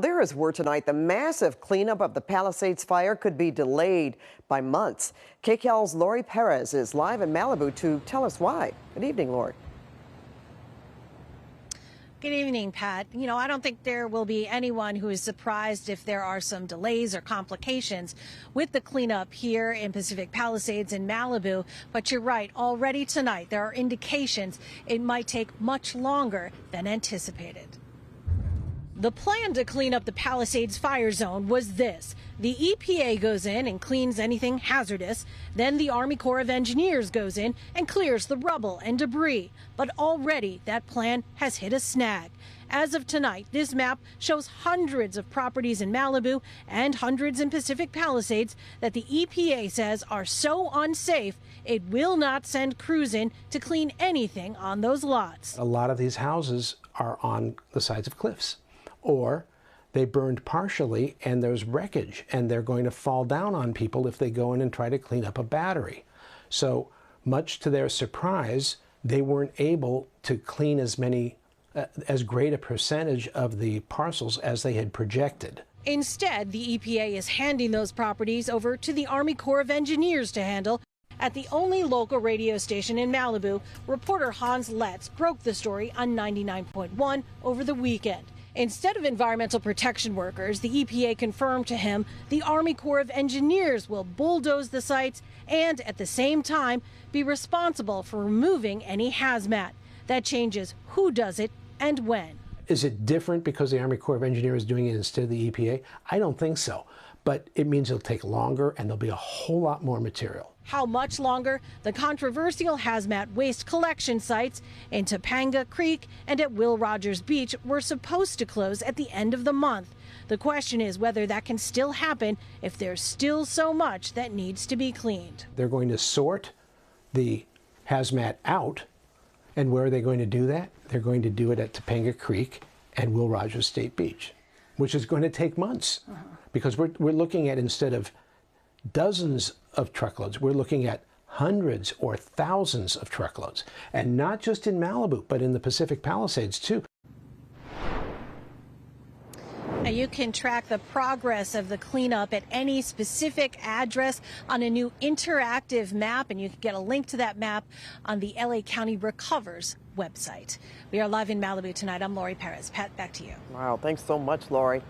there is word tonight the massive cleanup of the Palisades fire could be delayed by months. KCAL's Laurie Perez is live in Malibu to tell us why. Good evening, Laurie. Good evening, Pat. I don't think there will be anyone who is surprised if there are some delays or complications with the cleanup here in Pacific Palisades in Malibu. But you're right, already tonight there are indications it might take much longer than anticipated. The plan to clean up the Palisades fire zone was this. The EPA goes in and cleans anything hazardous. Then the Army Corps of Engineers goes in and clears the rubble and debris. But already that plan has hit a snag. As of tonight, this map shows hundreds of properties in Malibu and hundreds in Pacific Palisades that the EPA says are so unsafe it will not send crews in to clean anything on those lots. A lot of these houses are on the sides of cliffs, or they burned partially and there's wreckage and they're going to fall down on people if they go in and try to clean up a battery. So much to their surprise, they weren't able to clean as great a percentage of the parcels as they had projected. Instead, the EPA is handing those properties over to the Army Corps of Engineers to handle. At the only local radio station in Malibu, reporter Hans Letz broke the story on 99.1 over the weekend. Instead of environmental protection workers, the EPA confirmed to him the Army Corps of Engineers will bulldoze the sites and at the same time be responsible for removing any hazmat. That changes who does it and when. Is it different because the Army Corps of Engineers is doing it instead of the EPA? I don't think so, but it means it'll take longer and there'll be a whole lot more material. How much longer? The controversial hazmat waste collection sites in Topanga Creek and at Will Rogers Beach were supposed to close at the end of the month. The question is whether that can still happen if there's still so much that needs to be cleaned. They're going to sort the hazmat out, and where are they going to do that? They're going to do it at Topanga Creek and Will Rogers State Beach, which is going to take months because we're looking at, instead of dozens of truckloads, we're looking at hundreds or thousands of truckloads, and not just in Malibu, but in the Pacific Palisades too. Now you can track the progress of the cleanup at any specific address on a new interactive map, and you can get a link to that map on the LA County Recovers website. We are live in Malibu tonight. I'm Laurie Perez. Pat, back to you. Wow, thanks so much, Laurie.